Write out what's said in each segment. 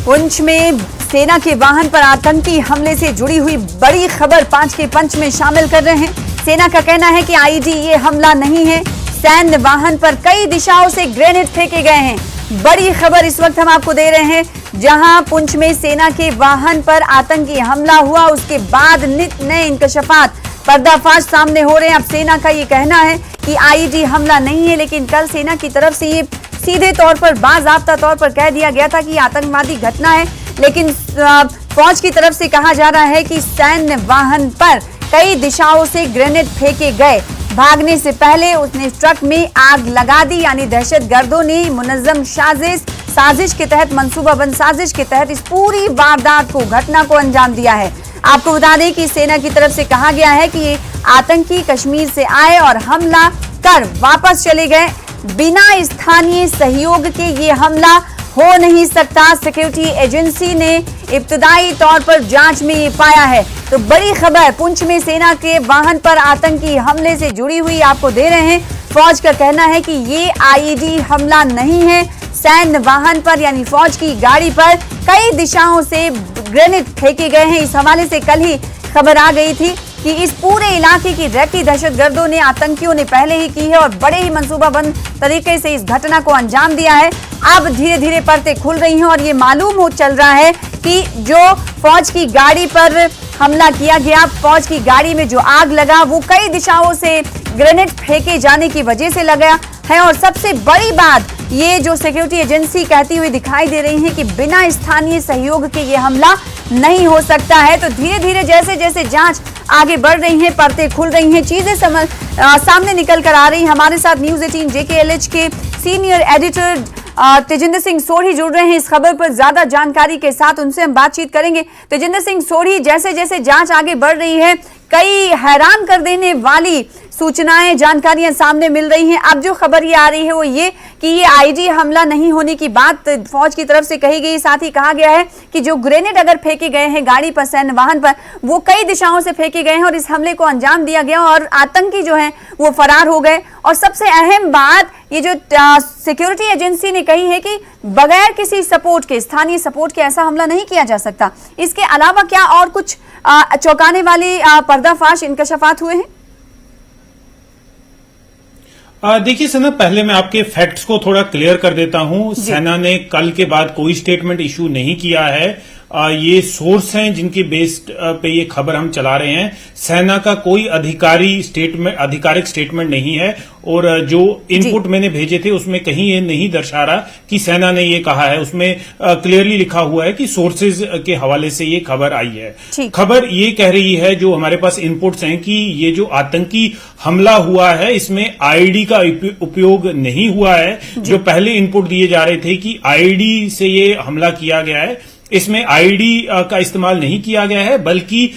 पुंछ में सेना के वाहन पर आतंकी हमले से जुड़ी हुई बड़ी खबर 5 के पंच में शामिल कर रहे हैं। सेना का कहना है कि आईईडी ये हमला नहीं है, सैन्य वाहन पर कई दिशाओं से ग्रेनेड फेंके गए हैं। बड़ी खबर इस वक्त हम आपको दे रहे हैं, जहां पुंछ में सेना के वाहन पर आतंकी हमला हुआ, उसके बाद नित नए इंकशाफात, पर्दाफाश सामने हो रहे हैं। अब सेना का ये कहना है कि आईईडी हमला नहीं है, लेकिन कल सेना की तरफ से ये सीधे तौर पर बाज़ाब्ता तौर पर कह दिया गया था कि ये आतंकवादी घटना है। लेकिन फौज की तरफ से कहा जा रहा है कि सैन्य वाहन पर कई दिशाओं से ग्रेनेड फेंके गए। भागने से पहले उसने ट्रक में आग लगा दी, यानी दहशतगर्दों ने मुनज़्ज़म साजिश के तहत, मंसूबाबंद साजिश के तहत इस पूरी वारदात को, घटना को अंजाम दिया है। आपको बता दें कि सेना की तरफ से कहा गया है कि ये आतंकी कश्मीर से आए और हमला कर वापस चले गए। बिना स्थानीय सहयोग के ये हमला हो नहीं सकता। सिक्योरिटी एजेंसी ने इब्तदाई तौर पर जांच में ये पाया है। तो बड़ी खबर पुंछ में सेना के वाहन पर आतंकी हमले से जुड़ी हुई आपको दे रहे हैं। फौज का कहना है कि ये आईईडी हमला नहीं है, सैन्य वाहन पर यानी फौज की गाड़ी पर कई दिशाओं से ग्रेनेड फेंके गए हैं। इस हवाले से कल ही खबर आ गई थी कि इस पूरे इलाके की रैकी दहशतगर्दों ने, आतंकियों ने पहले ही की है और बड़े ही मंसूबाबंद तरीके से इस घटना को अंजाम दिया है। अब धीरे धीरे परतें खुल रही हैं और ये मालूम चल रहा है कि जो फौज की गाड़ी पर हमला किया गया, फौज की गाड़ी में जो आग लगा, वो कई दिशाओं से ग्रेनेड फेंके जाने की वजह से लगा है। और सबसे बड़ी बात, ये जो सिक्योरिटी एजेंसी कहती हुई दिखाई दे रही है कि बिना स्थानीय सहयोग के ये हमला नहीं हो सकता है। तो धीरे धीरे जैसे जैसे जांच आगे बढ़ रही है, परतें खुल रही हैं, चीजें सामने निकल कर आ रही। हमारे साथ न्यूज 18 JKLH के सीनियर एडिटर तेजिंदर सिंह सोढ़ी जुड़ रहे हैं इस खबर पर ज्यादा जानकारी के साथ। उनसे हम बातचीत करेंगे। तेजिंदर सिंह सोढ़ी, जैसे जैसे जांच आगे बढ़ रही है, कई हैरान कर देने वाली सूचनाएं, जानकारियां सामने मिल रही हैं। अब जो खबर ये आ रही है वो ये कि ये आईईडी हमला नहीं होने की बात फौज की तरफ से कही गई। साथ ही कहा गया है कि जो ग्रेनेड अगर फेंके गए हैं गाड़ी पर, सैन्य वाहन पर, वो कई दिशाओं से फेंके गए हैं और इस हमले को अंजाम दिया गया और आतंकी जो हैं वो फरार हो गए। और सबसे अहम बात, ये जो सिक्योरिटी एजेंसी ने कही है कि बगैर किसी सपोर्ट के, स्थानीय सपोर्ट के ऐसा हमला नहीं किया जा सकता। इसके अलावा क्या और कुछ चौंकाने वाले पर्दाफाश, इंकशाफात हुए हैं? देखिए सना, पहले मैं आपके फैक्ट्स को थोड़ा क्लियर कर देता हूं। सेना ने कल के बाद कोई स्टेटमेंट इशू नहीं किया है। ये सोर्स हैं जिनके बेस्ड पे ये खबर हम चला रहे हैं। सेना का कोई आधिकारिक स्टेटमेंट नहीं है और जो इनपुट मैंने भेजे थे उसमें कहीं ये नहीं दर्शा रहा कि सेना ने ये कहा है। उसमें क्लियरली लिखा हुआ है कि सोर्सेज के हवाले से ये खबर आई है। खबर ये कह रही है, जो हमारे पास इनपुट्स हैं, कि ये जो आतंकी हमला हुआ है इसमें आईईडी का उपयोग नहीं हुआ है। जो पहले इनपुट दिए जा रहे थे कि आईईडी से ये हमला किया गया है, इसमें आईईडी का इस्तेमाल नहीं किया गया है, बल्कि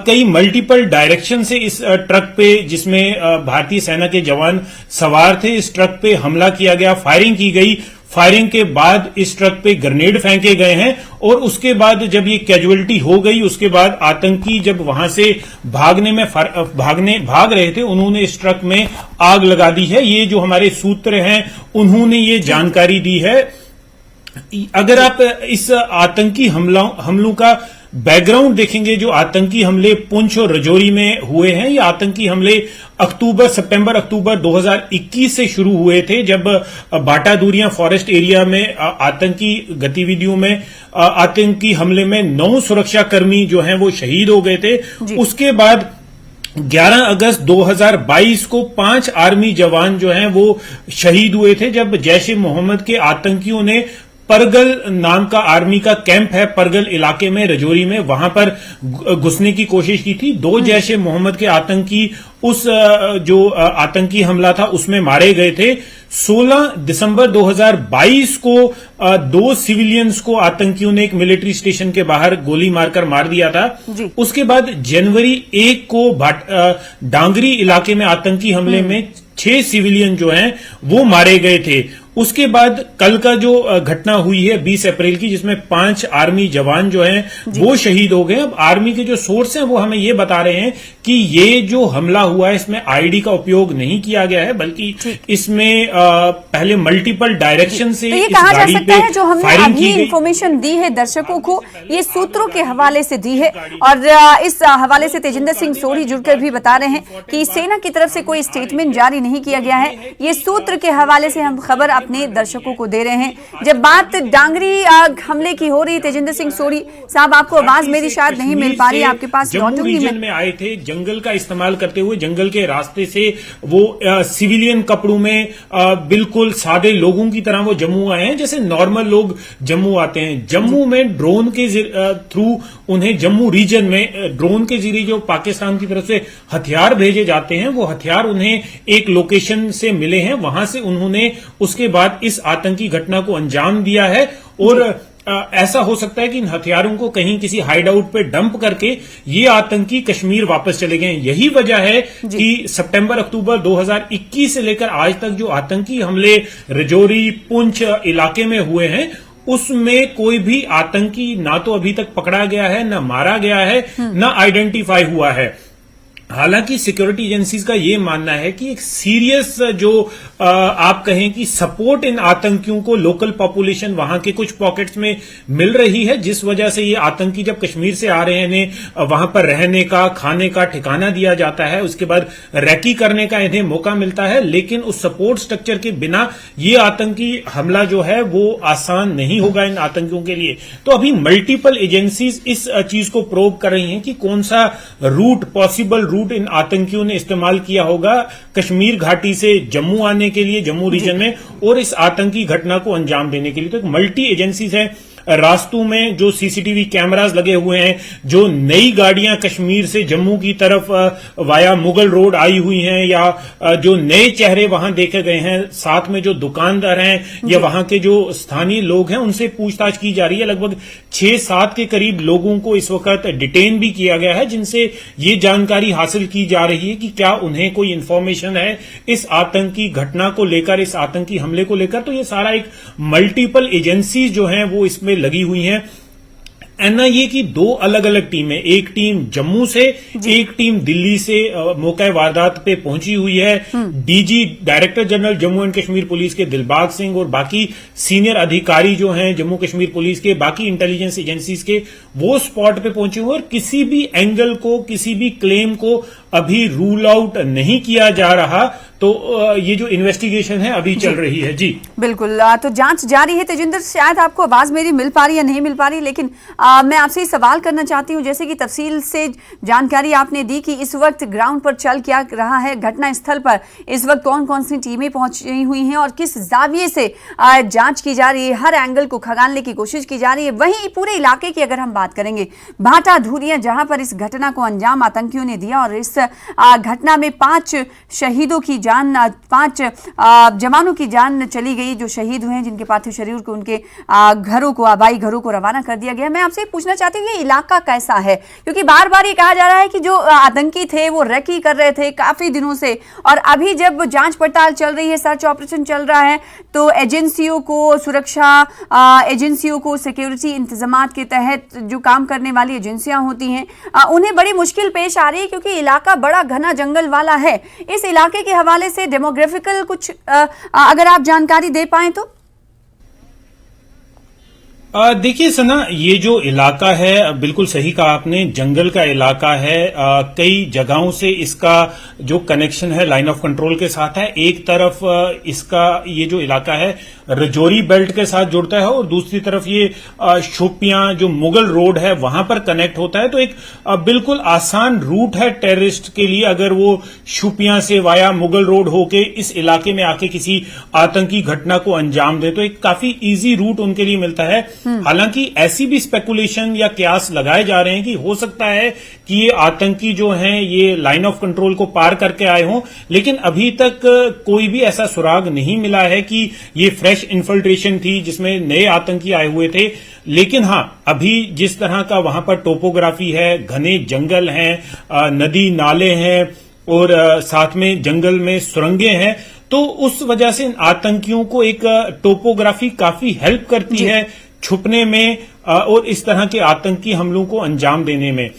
कई मल्टीपल डायरेक्शन से इस ट्रक पे, जिसमें भारतीय सेना के जवान सवार थे, इस ट्रक पे हमला किया गया, फायरिंग की गई। फायरिंग के बाद इस ट्रक पे ग्रेनेड फेंके गए हैं और उसके बाद जब ये कैजुअलिटी हो गई, उसके बाद आतंकी जब वहां से भाग रहे थे, उन्होंने इस ट्रक में आग लगा दी है। ये जो हमारे सूत्र हैं उन्होंने ये जानकारी दी है। अगर आप इस आतंकी हमलों का बैकग्राउंड देखेंगे, जो आतंकी हमले पुंछ और राजौरी में हुए हैं, ये आतंकी हमले सितंबर अक्टूबर 2021 से शुरू हुए थे, जब बाटा दूरियां फॉरेस्ट एरिया में आतंकी गतिविधियों में, आतंकी हमले में 9 सुरक्षाकर्मी जो हैं वो शहीद हो गए थे। उसके बाद 11 अगस्त 2022 को 5 आर्मी जवान जो हैं वो शहीद हुए थे, जब जैश ए मोहम्मद के आतंकियों ने परगल नाम का आर्मी का कैंप है परगल इलाके में, राजौरी में, वहां पर घुसने की कोशिश की थी। 2 जैश ए मोहम्मद के आतंकी उस जो आतंकी हमला था उसमें मारे गए थे। 16 दिसंबर 2022 को 2 सिविलियंस को आतंकियों ने एक मिलिट्री स्टेशन के बाहर गोली मारकर मार दिया था। उसके बाद जनवरी 1 को डांगरी इलाके में आतंकी हमले में 6 सिविलियन जो हैं वो मारे गए थे। उसके बाद कल का जो घटना हुई है 20 अप्रैल की, जिसमें 5 आर्मी जवान जो हैं वो शहीद हो गए। अब आर्मी के जो सोर्स हैं वो हमें ये बता रहे हैं कि ये जो हमला हुआ है इसमें आईडी का उपयोग नहीं किया गया है, बल्कि इसमें पहले मल्टीपल डायरेक्शन से तो ये इस कहा जा गाड़ी सकता पे है जो हमने फायरिंग अभी की गई। इंफॉर्मेशन दी है दर्शकों को, ये सूत्रों के हवाले से दी है और इस हवाले से तेजिंदर सिंह सोढ़ी जुड़कर भी बता रहे हैं कि सेना की तरफ से कोई स्टेटमेंट जारी नहीं किया गया है। ये सूत्र के हवाले से हम खबर अपने दर्शकों को दे रहे हैं। जब बात डांगरी हमले की हो रही, तेजिंदर सिंह सोढ़ी साहब आपको आवाज मेरी शायद नहीं मिल पा रही है, आपके पास लौटूंगी मैं। में आए थे जंगल का इस्तेमाल करते हुए, जंगल के रास्ते से वो सिविलियन कपड़ों में बिल्कुल सादे लोगों की तरह वो जम्मू आए हैं, जैसे नॉर्मल लोग जम्मू आते हैं। जम्मू में ड्रोन के थ्रू उन्हें जम्मू रीजन में ड्रोन के जरिए जो पाकिस्तान की तरफ से हथियार भेजे जाते हैं, वो हथियार उन्हें एक लोकेशन से मिले हैं, वहां से उन्होंने उसके बाद इस आतंकी घटना को अंजाम दिया है। और ऐसा हो सकता है कि इन हथियारों को कहीं किसी हाइड आउट पे डंप करके ये आतंकी कश्मीर वापस चले गए। यही वजह है कि सितंबर अक्टूबर 2021 से लेकर आज तक जो आतंकी हमले रजौरी पुंछ इलाके में हुए हैं, उसमें कोई भी आतंकी ना तो अभी तक पकड़ा गया है, ना मारा गया है, ना आइडेंटिफाई हुआ है। हालांकि सिक्योरिटी एजेंसीज का ये मानना है कि एक सीरियस जो आप कहें कि सपोर्ट इन आतंकियों को लोकल पॉपुलेशन वहां के कुछ पॉकेट्स में मिल रही है, जिस वजह से ये आतंकी जब कश्मीर से आ रहे हैं इन्हें वहां पर रहने का, खाने का ठिकाना दिया जाता है, उसके बाद रैकी करने का इन्हें मौका मिलता है। लेकिन उस सपोर्ट स्ट्रक्चर के बिना ये आतंकी हमला जो है वो आसान नहीं होगा इन आतंकियों के लिए। तो अभी मल्टीपल एजेंसीज इस चीज को प्रोब कर रही हैं कि कौन सा रूट, पॉसिबल रूट इन आतंकियों ने इस्तेमाल किया होगा कश्मीर घाटी से जम्मू आने के लिए, जम्मू रीजन में, और इस आतंकी घटना को अंजाम देने के लिए। तो मल्टी एजेंसीज हैं। रास्तों में जो सीसीटीवी कैमरास लगे हुए हैं, जो नई गाड़ियां कश्मीर से जम्मू की तरफ वाया मुगल रोड आई हुई हैं, या जो नए चेहरे वहां देखे गए हैं, साथ में जो दुकानदार हैं या वहां के जो स्थानीय लोग हैं, उनसे पूछताछ की जा रही है। लगभग 6-7 के करीब लोगों को इस वक्त डिटेन भी किया गया है, जिनसे ये जानकारी हासिल की जा रही है कि क्या उन्हें कोई इंफॉर्मेशन है इस आतंकी घटना को लेकर, इस आतंकी हमले को लेकर। तो ये सारा एक मल्टीपल एजेंसीज जो हैं वो इसमें लगी हुई हैं। एनआईए की 2 अलग अलग टीमें, एक टीम जम्मू से, एक टीम दिल्ली से मौके वारदात पे पहुंची हुई है। DG director general Jammu and Kashmir police के दिलबाग सिंह और बाकी सीनियर अधिकारी जो हैं जम्मू कश्मीर पुलिस के, बाकी इंटेलिजेंस एजेंसीज के, वो स्पॉट पे पहुंचे हुए और किसी भी एंगल को, किसी भी क्लेम को अभी रूल आउट नहीं किया जा रहा। तो ये जो इन्वेस्टिगेशन है अभी चल रही है। जी बिल्कुल, तो जांच जारी है। तेजिंदर, शायद आपको आवाज मेरी मिल पा रही है, नहीं मिल पा रही, लेकिन मैं आपसे सवाल करना चाहती हूं, जैसे कि तफसील से जानकारी आपने दी कि इस वक्त ग्राउंड पर चल क्या रहा है, घटना स्थल पर इस वक्त कौन कौन सी टीमें पहुंची हुई हैं और किस जाविये से जांच की जा रही है, हर एंगल को खंगालने की कोशिश की जा रही है। वहीं पूरे इलाके की अगर हम बात करेंगे, भाटा धूरिया जहां पर इस घटना को अंजाम आतंकियों ने दिया और इस घटना में 5 शहीदों की जान, 5 जवानों की जान चली गई जो शहीद हुए हैं, जिनके पार्थिव शरीर को उनके घरों को, आबाई घरों को रवाना कर दिया गया। मैं आपसे पूछना चाहती हूँ ये इलाका कैसा है, क्योंकि बार बार ये कहा जा रहा है कि जो आतंकी थे वो रेकी कर रहे थे काफी दिनों से, और अभी जब जांच पड़ताल चल रही है, सर्च ऑपरेशन चल रहा है, तो एजेंसियों को, सुरक्षा एजेंसियों को, सिक्योरिटी इंतजामात के तहत जो काम करने वाली एजेंसियां होती हैं, उन्हें बड़ी मुश्किल पेश आ रही है, क्योंकि इलाका बड़ा घना जंगल वाला है। इस इलाके के हवाले से डेमोग्राफिकल कुछ अगर आप जानकारी दे पाएं तो। देखिए सना, ये जो इलाका है, बिल्कुल सही कहा आपने, जंगल का इलाका है। कई जगहों से इसका जो कनेक्शन है लाइन ऑफ कंट्रोल के साथ है। एक तरफ इसका ये जो इलाका है रजौरी बेल्ट के साथ जुड़ता है और दूसरी तरफ ये शोपियां जो मुगल रोड है वहां पर कनेक्ट होता है। तो एक बिल्कुल आसान रूट है टेररिस्ट के लिए, अगर वो शोपियां से वाया मुगल रोड होके इस इलाके में आके किसी आतंकी घटना को अंजाम दे, तो एक काफी इजी रूट उनके लिए मिलता है। हालांकि ऐसी भी स्पेकुलेशन या कयास लगाए जा रहे हैं कि हो सकता है कि ये आतंकी जो हैं ये लाइन ऑफ कंट्रोल को पार करके आए हों, लेकिन अभी तक कोई भी ऐसा सुराग नहीं मिला है कि ये फ्रेश इन्फिल्ट्रेशन थी जिसमें नए आतंकी आए हुए थे। लेकिन हां, अभी जिस तरह का वहां पर टोपोग्राफी है, घने जंगल हैं, नदी नाले हैं और साथ में जंगल में सुरंगें हैं, तो उस वजह से इन आतंकियों को एक टोपोग्राफी काफी हेल्प करती है छुपने में और इस तरह के आतंकी हमलों को अंजाम देने में।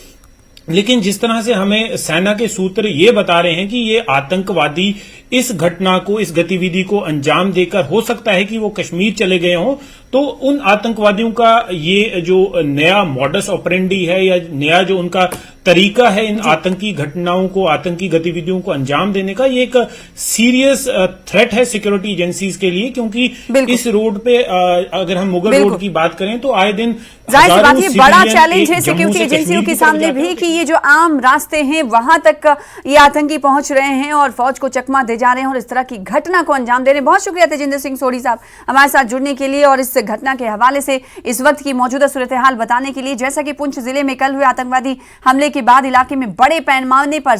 लेकिन जिस तरह से हमें सेना के सूत्र ये बता रहे हैं कि ये आतंकवादी इस घटना को, इस गतिविधि को अंजाम देकर हो सकता है कि वो कश्मीर चले गए हों, तो उन आतंकवादियों का ये जो नया मॉडस ऑपरेंडी है या नया जो उनका तरीका है इन आतंकी घटनाओं को, आतंकी गतिविधियों को अंजाम देने का, ये एक सीरियस थ्रेट है सिक्योरिटी एजेंसीज के लिए। क्योंकि इस रोड पे अगर हम मुगल रोड की बात करें तो आए दिन जाहिर सी बात है बड़ा चैलेंज है सिक्योरिटी एजेंसियों के सामने भी कि ये जो आम रास्ते हैं वहां तक ये आतंकी पहुंच रहे हैं और फौज को चकमा दे जा रहे हैं और इस तरह की घटना को अंजाम दे रहे हैं। बहुत शुक्रिया तेजिंदर सिंह सोढ़ी साहब हमारे साथ जुड़ने के लिए और इस घटना के हवाले से इस वक्त की मौजूदा सूरत हाल बताने के लिए। जैसा कि पुंछ जिले में कल हुए आतंकवादी हमले के बाद इलाके में बड़े पैमाने पर